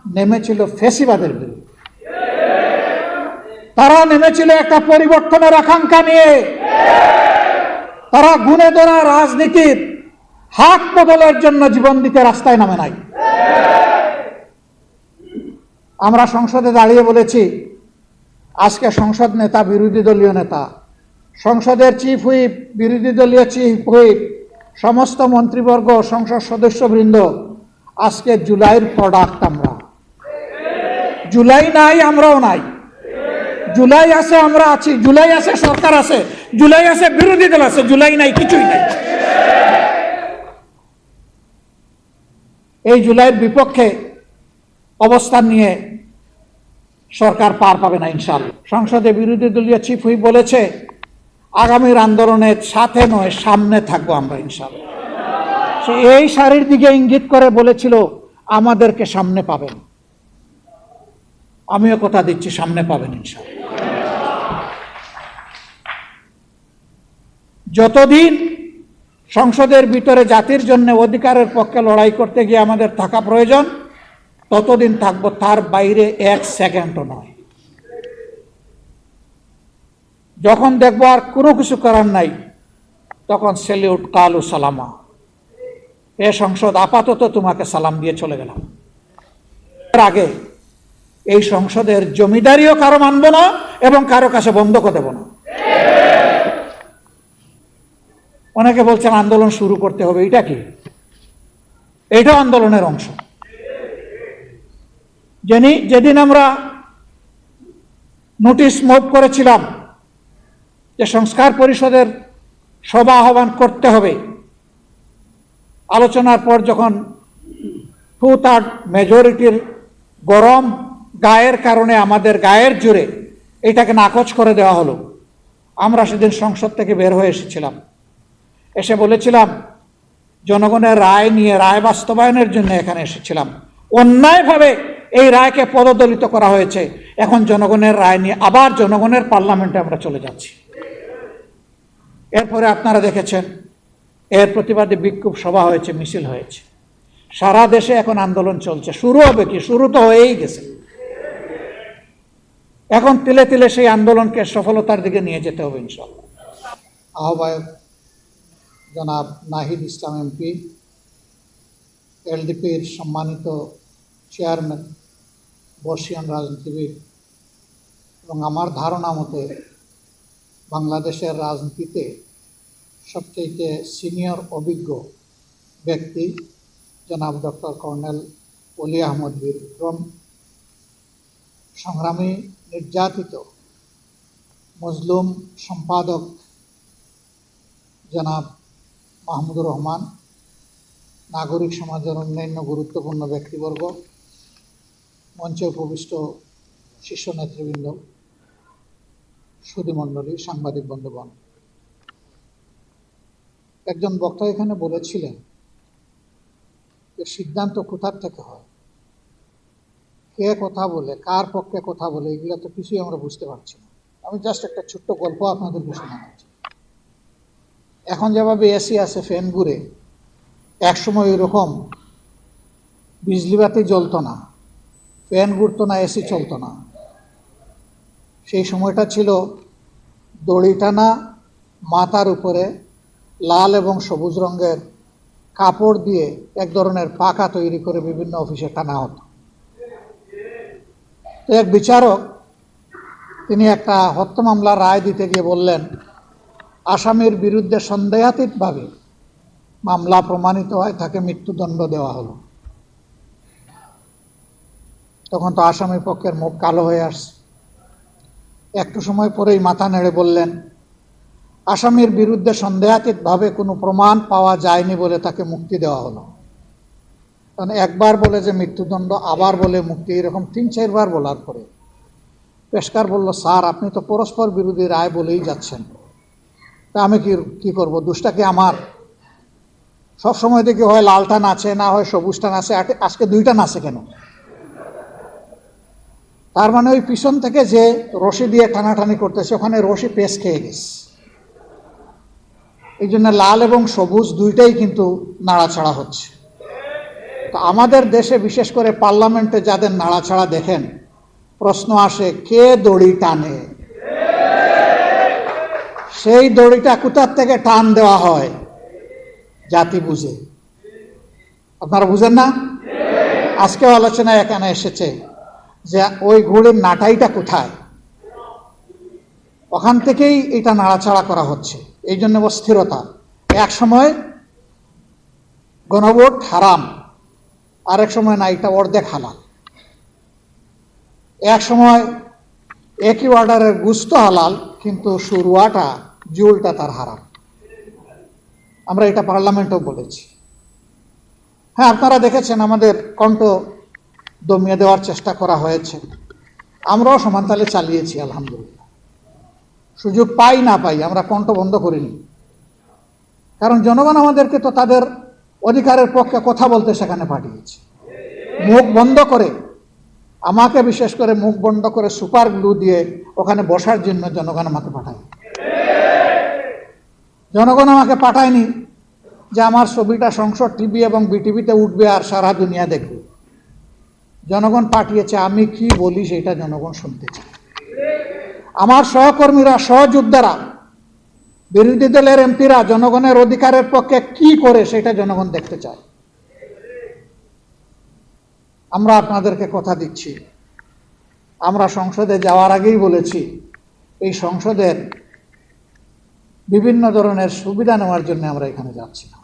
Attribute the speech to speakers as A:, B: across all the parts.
A: নেমেছিল ফ্যাসিবাদের বিরুদ্ধে, তারা নেমেছিল একটা পরিবর্তনের আকাঙ্ক্ষা নিয়ে। তারা গুণে ধরা রাজনীতির হাত বদলের জন্য জীবন দিতে রাস্তায় নামে নাই। আমরা সংসদে দাঁড়িয়ে বলেছি, আজকে সংসদ নেতা বিরোধী দলীয় নেতা, সংসদের চিফ হুইপ, বিরোধী দলীয় চিফ হুইপ, সমস্ত মন্ত্রীবর্গ, সংসদ সদস্যবৃন্দ, আজকে জুলাইয়ের প্রোডাক্ট আমরা। জুলাই নাই, আমরাও নাই। জুলাই আছে, আমরা আছি। জুলাই আছে, সরকার আছে। জুলাই আছে, বিরোধী দল আছে। জুলাই নাই, কিছুই নাই। এই জুলাইয়ের বিপক্ষে অবস্থান নিয়ে সরকার পার পাবে না ইনশাআল্লাহ। সংসদে বিরোধী দলীয় চিফ হুইপ বলেছে, আগামীর আন্দোলনের সাথে নয়, সামনে থাকবো আমরা ইনশাআল্লাহ। সে এই সারির দিকে ইঙ্গিত করে বলেছিল, আমাদেরকে সামনে পাবেন। আমিও কথা দিচ্ছি, সামনে পাবেন ইনশাআল্লাহ। যতদিন সংসদের ভিতরে জাতির জন্য অধিকারের পক্ষে লড়াই করতে গিয়ে আমাদের থাকা প্রয়োজন, ততদিন থাকবো, তার বাইরে এক সেকেন্ডও নয়। যখন দেখবো আর কোনো কিছু করার নাই, তখন সেলিউট, কালু সালামা, এ সংসদ আপাতত তোমাকে সালাম দিয়ে চলে গেলাম। এর আগে এই সংসদের জমিদারিও কারো মানব না এবং কারো কাছে বন্ধকও দেব না। অনেকে বলছেন আন্দোলন শুরু করতে হবে, এটা কি? এটাও আন্দোলনের অংশ। যেদিন আমরা নোটিশ মুভ করেছিলাম যে সংস্কার পরিষদের সভা আহ্বান করতে হবে, আলোচনার পর যখন 2/3 মেজরিটির গরম গায়ের কারণে, আমাদের গায়ের জোরে এটাকে নাকচ করে দেওয়া হলো, আমরা সেদিন সংসদ থেকে বের হয়ে এসেছিলাম। এসে বলেছিলাম, জনগণের রায় নিয়ে, রায় বাস্তবায়নের জন্য এখানে এসেছিলাম। অন্যায়ভাবে এই রায়কে পদদলিত করা হয়েছে। এখন জনগণের রায় নিয়ে আবার জনগণের পার্লামেন্টে আমরা চলে যাচ্ছি। এরপরে আপনারা দেখেছেন, এর প্রতিবাদে বিক্ষোভ সভা হয়েছে, মিছিল হয়েছে। সারা দেশে এখন আন্দোলন চলছে। শুরু হবে কি? শুরু তো হয়েই গেছে। এখন তিলে তিলে সেই আন্দোলনকে সফলতার দিকে নিয়ে যেতে হবে ইনশাআল্লাহ। আহ্বায়ক জনাব নাহিদ ইসলাম এমপি, এলডিপির সম্মানিত চেয়ারম্যান, বর্ষিয়ান রাজনীতিবিদ এবং আমার ধারণা মতে বাংলাদেশের রাজনীতিতে সবচেয়ে সিনিয়র অভিজ্ঞ ব্যক্তি জনাব ডক্টর কর্নেল অলি আহমদ বীর বিক্রম, সংগ্রামী, নির্যাতিত, মজলুম সম্পাদক জনাব মাহমুদুর রহমান, নাগরিক সমাজের অন্যান্য গুরুত্বপূর্ণ ব্যক্তিবর্গ, মঞ্চে উপবিষ্ট শীর্ষ নেতৃবৃন্দ, সুধীমণ্ডলী, সাংবাদিক বন্ধুগণ, একজন বক্তা এখানে বলেছিলেন যে সিদ্ধান্ত কোথার থেকে হয়, কে কথা বলে, কার পক্ষে কথা বলে, এগুলো তো কিছুই আমরা বুঝতে পারছি না। আমি জাস্ট একটা ছোট্ট গল্প আপনাদেরকে শোনাচ্ছি। এখন যেভাবে এসি আছে, ফ্যান ঘুরে, একসময় ওইরকম বিজলিবাতি জ্বলতো না, ফ্যান ঘুরতো না, এসি চলতো না। সেই সময়টা ছিল দড়ি টানা, মাথার উপরে লাল এবং সবুজ রঙের কাপড় দিয়ে এক ধরনের পাখা তৈরি করে বিভিন্ন অফিসে টানা হতো। তো এক বিচারক, তিনি একটা হত্যা মামলার রায় দিতে গিয়ে বললেন, আসামির বিরুদ্ধে সন্দেহাতীতভাবে মামলা প্রমাণিত হয়, তাকে মৃত্যুদণ্ড দেওয়া হলো। তখন তো আসামি পক্ষের মুখ কালো হয়ে আসছে। একটু সময় পরেই মাথা নেড়ে বললেন, আসামির বিরুদ্ধে সন্দেহাতীতভাবে কোনো প্রমাণ পাওয়া যায়নি বলে তাকে মুক্তি দেওয়া হলো। কারণ একবার বলে যে মৃত্যুদণ্ড, আবার বলে মুক্তি, এরকম 3-4 বার বলার পরে পেশকার বলল, স্যার আপনি তো পরস্পর বিরোধী রায় বলেই যাচ্ছেন, তা আমি কি করব? দোষটা কি আমার? সবসময় দেখি হয় লালটা নাচে, না হয় সবুজটা নাচে, আজকে দুইটা নাচে কেন? তার মানে ওই পিছন থেকে যে রশি দিয়ে টানাটানি করতেছে, ওখানে রশি পেশ খেয়ে গেছে। এই জন্য লাল এবং সবুজ দুইটাই কিন্তু নাড়াচাড়া হচ্ছে। তো আমাদের দেশে বিশেষ করে পার্লামেন্টে যাদের নাড়াছাড়া দেখেন, প্রশ্ন আসে কে দড়ি টানে। সেই দড়িটা কোথার থেকে টান দেওয়া হয়? জাতি বুঝে। আপনারা বুঝেন না? আজকেও আলোচনায় এখানে এসেছে যে ওই ঘোড়ের নাটাইটা কোথায়, ওখান থেকেই এটা নাড়াচাড়া করা হচ্ছে। এই জন্য অস্থিরতা। এক সময় গণভোট হারাম, আরেক সময় না এটা অর্ধেক হালাল। এক সময় একই অর্ডারের গুস্ত হালাল, কিন্তু শুরুয়াটা জুলটা তার হারাম। আমরা এটা পার্লামেন্টেও বলেছি। হ্যাঁ, আপনারা দেখেছেন আমাদের কণ্ঠ দমিয়ে দেওয়ার চেষ্টা করা হয়েছে, আমরাও সমানতালে চালিয়েছি আলহামদুলিল্লাহ। সুযোগ পাই না পাই আমরা কণ্ঠ বন্ধ করিনি, কারণ জনগণ আমাদেরকে তো তাদের অধিকারের পক্ষে কথা বলতে সেখানে পাঠিয়েছে। মুখ বন্ধ করে, আমাকে বিশেষ করে মুখ বন্ধ করে সুপার গ্লু দিয়ে ওখানে বসার জন্য জনগণ আমাকে পাঠায়। জনগণ আমাকে পাঠায়নি যে আমার ছবিটা সংসদ টিভি এবং বিটিভিতে উঠবে আর সারা দুনিয়া দেখবে। জনগণ পাঠিয়েছে আমি কি বলি সেটা জনগণ শুনতে চায়। আমার সহকর্মীরা, সহযোদ্ধারা, বিরোধী দলের এমপিরা জনগণের অধিকারের পক্ষে কি করে সেটা জনগণ দেখতে চায়। আমরা আপনাদেরকে কথা দিচ্ছি, আমরা সংসদে যাওয়ার আগেই বলেছি এই সংসদের বিভিন্ন ধরনের সুবিধা নেওয়ার জন্য আমরা এখানে যাচ্ছি না।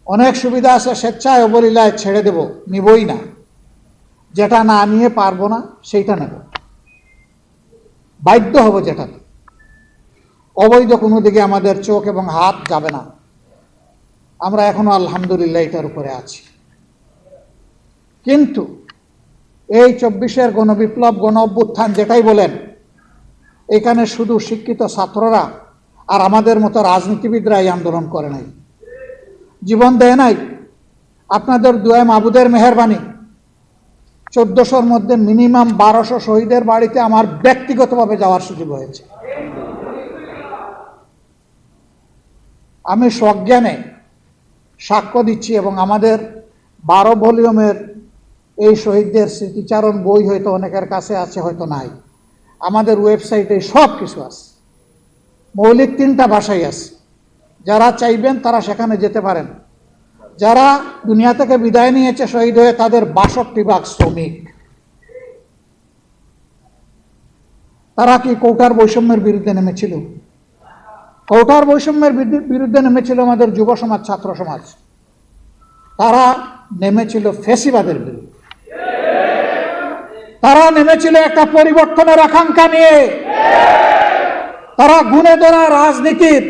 A: অনেক সুবিধা আছে স্বেচ্ছায় অবলীলায় ছেড়ে দেব, নিবই না। যেটা না নিয়ে পারবো না সেইটা নেব, বাধ্য হব যেটাতে। অবৈধ কোনো দিকে আমাদের চোখ এবং হাত যাবে না। আমরা এখনো আলহামদুলিল্লাহ এটার উপরে আছি। কিন্তু এই 24-এর গণবিপ্লব, গণ অভ্যুত্থান যেটাই বলেন, এখানে শুধু শিক্ষিত ছাত্ররা আর আমাদের মতো রাজনীতিবিদরা এই আন্দোলন করে নাই, জীবন দেয় নাই। আপনাদের দুয়ায় মাবুদের মেহেরবানি 1400-র মধ্যে মিনিমাম 1200 শহীদের বাড়িতে আমার ব্যক্তিগতভাবে যাওয়ার সুযোগ হয়েছে। আমি সজ্ঞানে সাক্ষ্য দিচ্ছি, এবং আমাদের 12 ভলিউমের এই শহীদদের স্মৃতিচারণ বই হয়তো অনেকের কাছে আছে, হয়তো নাই। আমাদের ওয়েবসাইটে সব কিছু আছে, মৌলিক 3টা ভাষাই আছে। যারা চাইবেন তারা সেখানে যেতে পারেন। যারা দুনিয়া থেকে বিদায় নিয়েছে শহীদ হয়ে, তাদের 62 ভাগ শ্রমিক। তারা কি কৌটার বৈষম্যের বিরুদ্ধে নেমেছিল? কৌটার বৈষম্যের বিরুদ্ধে নেমেছিল আমাদের যুব সমাজ, ছাত্র সমাজ। তারা নেমেছিল ফ্যাসিবাদের বিরুদ্ধে। তারা নেমেছিল একটা পরিবর্তনের আকাঙ্ক্ষা নিয়ে। তারা গুণে ধরা রাজনীতির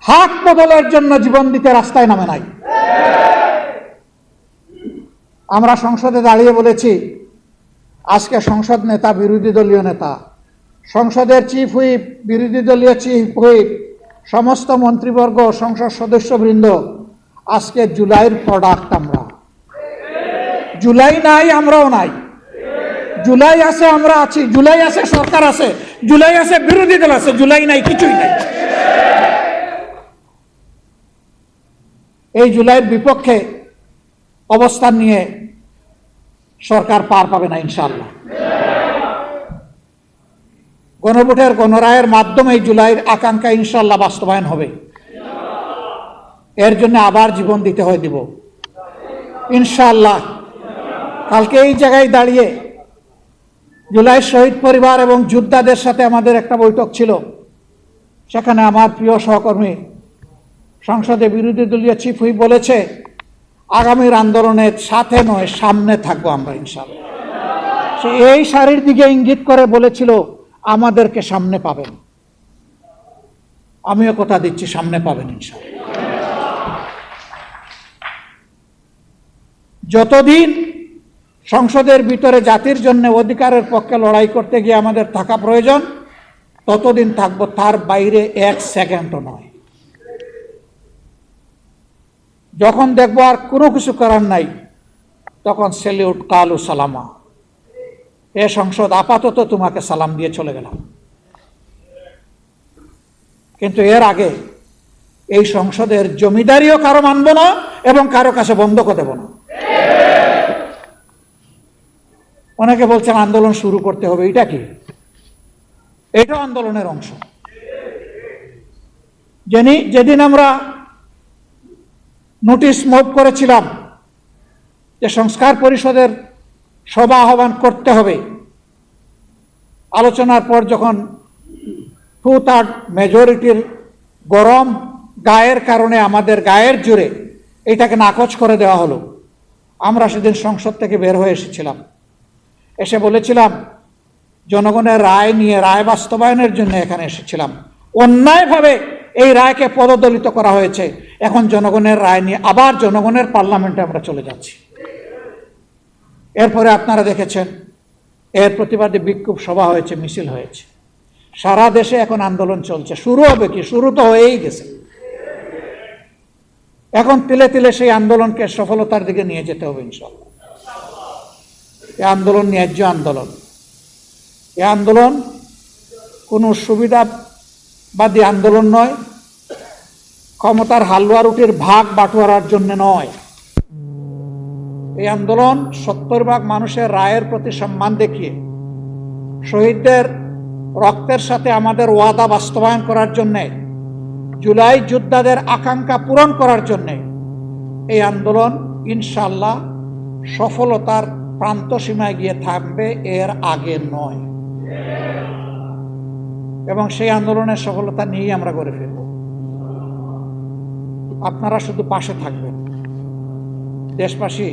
A: হাত বদলের জন্য জীবন দিতে রাস্তায় নামে নাই। আমরা সংসদে দাঁড়িয়ে বলেছি, আজকে সংসদ নেতা বিরোধী দলীয় নেতা, সংসদের চিফ হুইপ, বিরোধী দলীয় চিফ হুইপ, সমস্ত মন্ত্রীবর্গ, সংসদ সদস্যবৃন্দ, আজকে জুলাইয়ের প্রোডাক্ট আমরা। জুলাই নাই, আমরাও নাই। জুলাই আছে, আমরা আছি। জুলাই আছে, সরকার আছে। জুলাই আছে, বিরোধী দল আছে। জুলাই নাই, কিছুই নাই। এই জুলাইয়ের বিপক্ষে অবস্থান নিয়ে সরকার পার পাবে না ইনশাআল্লাহ। গণভোটের গণরায়ের মাধ্যমে এই জুলাইয়ের আকাঙ্ক্ষা ইনশাআল্লাহ বাস্তবায়ন হবে। এর জন্য আবার জীবন দিতে হয়, দিব ইনশাআল্লাহ। কালকে এই জায়গায় দাঁড়িয়ে জুলাই শহীদ পরিবার এবং যোদ্ধাদের সাথে আমাদের একটা বৈঠক ছিল। সেখানে আমার প্রিয় সহকর্মী সংসদে বিরোধী দলীয় চিফ হুইপ বলেছে, আগামীর আন্দোলনের সাথে নয়, সামনে থাকবো আমরা ইনশাআল্লাহ। সে এই সারির দিকে ইঙ্গিত করে বলেছিল আমাদেরকে সামনে পাবেন। আমিও কথা দিচ্ছি, সামনে পাবেন ইনশাআল্লাহ। যতদিন সংসদের ভিতরে জাতির জন্য অধিকারের পক্ষে লড়াই করতে গিয়ে আমাদের থাকা প্রয়োজন, ততদিন থাকবো, তার বাইরে 1 সেকেন্ডও নয়। যখন দেখবো আর কোনো কিছু করার নাই, তখন সেলিউট, কালু সালামা। এ সংসদ আপাতত তোমাকে সালাম দিয়ে চলে গেলাম, কিন্তু এর আগে এই সংসদের জমিদারিও কারো মানব না এবং কারো কাছে বন্ধকও দেব না। অনেকে বলছেন আন্দোলন শুরু করতে হবে, এটা কি? এটাও আন্দোলনের অংশ। যেদিন আমরা নোটিশ মুভ করেছিলাম যে সংস্কার পরিষদের সভা আহ্বান করতে হবে, আলোচনার পর যখন 2/3 মেজরিটির গরম গায়ের কারণে, আমাদের গায়ের জোরে এটাকে নাকচ করে দেওয়া হলো, আমরা সেদিন সংসদ থেকে বের হয়ে এসেছিলাম। এসে বলেছিলাম জনগণের রায় নিয়ে, রায় বাস্তবায়নের জন্য এখানে এসেছিলাম। অন্যায়ভাবে এই রায়কে পদদলিত করা হয়েছে। এখন জনগণের রায় নিয়ে আবার জনগণের পার্লামেন্টে আমরা চলে যাচ্ছি। এরপরে আপনারা দেখেছেন এর প্রতিবাদে বিক্ষোভ সভা হয়েছে, মিছিল হয়েছে। সারা দেশে এখন আন্দোলন চলছে। শুরু হবে কি? শুরু তো হয়েই গেছে। এখন তিলে তিলে সেই আন্দোলনকে সফলতার দিকে নিয়ে যেতে হবে ইনশাআল্লাহ। এই আন্দোলন ন্যায্য আন্দোলন। এই আন্দোলন কোনো সুবিধাবাদী আন্দোলন নয়, ক্ষমতার হালুয়া রুটির ভাগ বাটোয়ারার জন্য নয়। এই আন্দোলন 70% মানুষের রায়ের প্রতি সম্মান দেখিয়ে, শহীদদের রক্তের সাথে আমাদের ওয়াদা বাস্তবায়ন করার জন্যে, জুলাই যোদ্ধাদের আকাঙ্ক্ষা পূরণ করার জন্যে এই আন্দোলন ইনশাআল্লাহ সফলতার প্রান্ত সীমায় গিয়ে থাকবে, এর আগে নয়। এবং সেই আন্দোলনের সফলতা নিয়েই আমরা গড়ে ফিরব। আপনারা শুধু পাশে থাকবেন। দেশবাসী,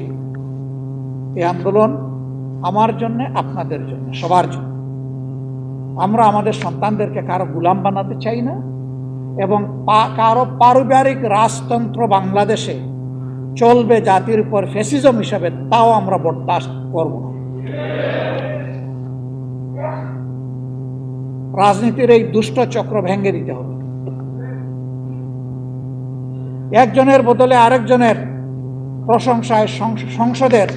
A: এই আন্দোলন আমার জন্য, আপনাদের জন্য, সবার জন্য। আমরা আমাদের সন্তানদেরকে কারো গোলাম বানাতে চাই না, এবং কারো পারিবারিক রাজতন্ত্র বাংলাদেশে চলবে জাতির উপর ফ্যাসিজম হিসাবে, তাও আমরা বরদাস্ত করব না। রাজনীতির এই দুষ্ট চক্র ভেঙে দিতে হবে। একজনের বদলে আরেকজনের প্রশংসায় সংসদের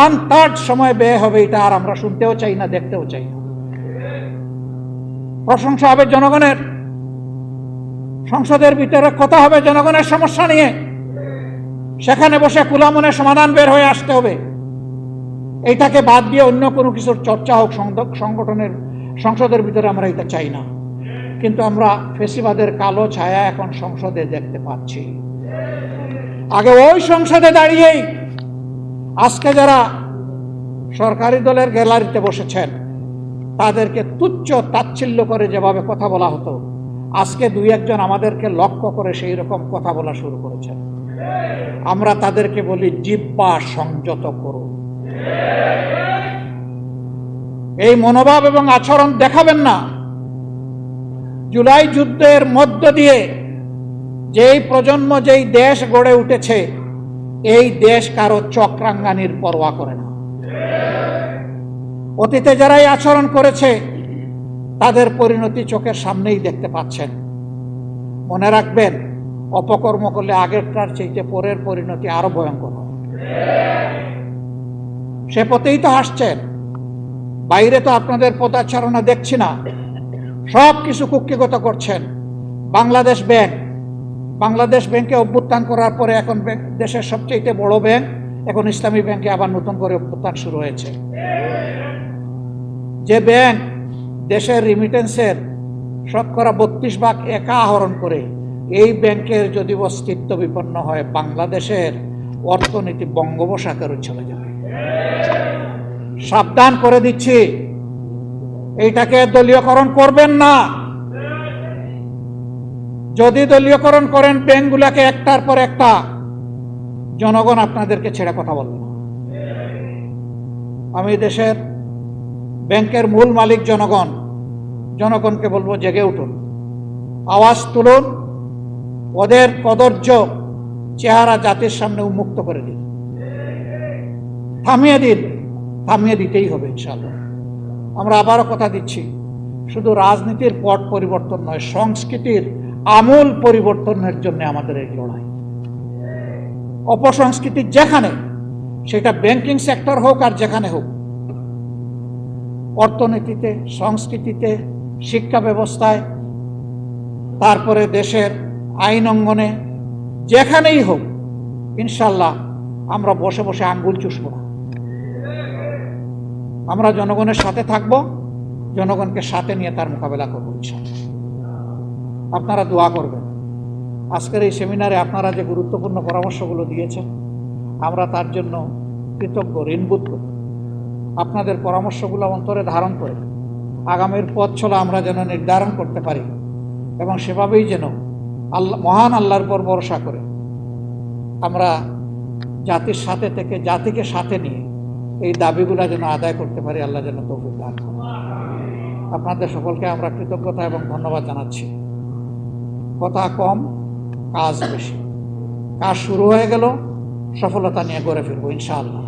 A: 1/3 সময় ব্যয় হবে, এটা আর আমরা শুনতেও চাই না, দেখতেও চাই না। প্রশংসা হবে জনগণের, সংসদের ভিতরে কথা হবে জনগণের সমস্যা নিয়ে, সেখানে বসে কুলামনে সমাধান বের হয়ে আসতে হবে। এইটাকে বাদ দিয়ে অন্য কোনো কিছুর চর্চা হোক সংগঠনের, সংসদের ভিতরে আমরা এটা চাই না। কিন্তু আমরা ফেসিবাদের কালো ছায়া এখন সংসদে দেখতে পাচ্ছি। আগে ওই সংসদে দাঁড়িয়েই আজকে যারা সরকারি দলের গ্যালারিতে বসেছেন তাদেরকে তুচ্ছ তাচ্ছিল্য করে যেভাবে কথা বলা হতো, আজকে 2-1 জন আমাদেরকে লক্ষ্য করে সেই রকম কথা বলা শুরু করেছেন। আমরা তাদেরকে বলি জিহ্বা সংযত করুন। এই মনোভাব এবং আচরণ দেখাবেন না। জুলাই যুদ্ধের মধ্য দিয়ে যেই প্রজন্ম, যেই দেশ গড়ে উঠেছে, এই দেশ কারো চক্রাঙ্গানির পরোয়া করে না। অতীতে যারাই আচরণ করেছে তাদের পরিণতি চোখের সামনেই দেখতে পাচ্ছেন। মনে রাখবেন, অপকর্ম করলে আগেরটার চাইতে পরের পরিণতি আরো ভয়ঙ্কর হয়। সে পথেই তো হাসছেন। বাইরে তো আপনাদের পদাচারণা দেখছি না, সব কিছু কুক্ষিগত করছেন। বাংলাদেশ ব্যাংকে অভ্যুত্থান করার পরে এখন দেশের সবচেয়ে বড় ব্যাংক, এখন ইসলামী ব্যাংকে আবার নতুন করে অভ্যুত্থান শুরু হয়েছে। যে ব্যাংক দেশের রিমিটেন্সের 32% একা আহরণ করে, এই ব্যাংকের যদি অস্তিত্ব বিপন্ন হয়, বাংলাদেশের অর্থনীতি বঙ্গোপসাগরে চলে যাবে। সাবধান করে দিচ্ছি, এইটাকে দলীয়করণ করবেন না। যদি দলীয়করণ করেন ব্যাংকগুলোকে একটার পর একটা, জনগণ আপনাদেরকে ছেড়ে কথা বলবে না। আমি দেশের ব্যাংকের মূল মালিক জনগণকে বলবো, জেগে উঠুন, আওয়াজ তুলুন, ওদের কদর্য চেহারা জাতির সামনে উন্মুক্ত করে দিন, থামিয়ে দিতেই হবে ইনশাআল্লাহ। আমরা আবারও কথা দিচ্ছি, শুধু রাজনীতির পট পরিবর্তন নয়, সংস্কৃতির আমূল পরিবর্তনের জন্য আমাদের এই লড়াই। অপসংস্কৃতি যেখানে, সেটা ব্যাংকিং সেক্টর হোক আর যেখানে হোক, অর্থনীতিতে, সংস্কৃতিতে, শিক্ষা ব্যবস্থায়, তারপরে দেশের আইন অঙ্গনে, যেখানেই হোক, ইনশাল্লাহ আমরা বসে বসে আঙ্গুল চুষব না, আমরা জনগণের সাথে থাকব, জনগণকে সাথে নিয়ে তার মোকাবেলা করব ইনশাল্লাহ। আপনারা দোয়া করবেন। আজকের এই সেমিনারে আপনারা যে গুরুত্বপূর্ণ পরামর্শগুলো দিয়েছেন, আমরা তার জন্য কৃতজ্ঞ, ঋণবোধ করি। আপনাদের পরামর্শগুলো অন্তরে ধারণ করে আগামীর পথ চলা আমরা যেন নির্ধারণ করতে পারি এবং সেভাবেই যেন আল্লাহ, মহান আল্লাহর উপর ভরসা করে আমরা জাতির সাথে থেকে, জাতিকে সাথে নিয়ে এই দাবিগুলো যেন আদায় করতে পারি। আল্লাহ যেন তৌফিক দান করেন। আপনাদের সকলকে আমরা কৃতজ্ঞতা এবং ধন্যবাদ জানাচ্ছি। কথা কম, কাজ বেশি। কাজ শুরু হয়ে গেল, সফলতা নিয়ে গড়ে ফিরবো ইনশাআল্লাহ।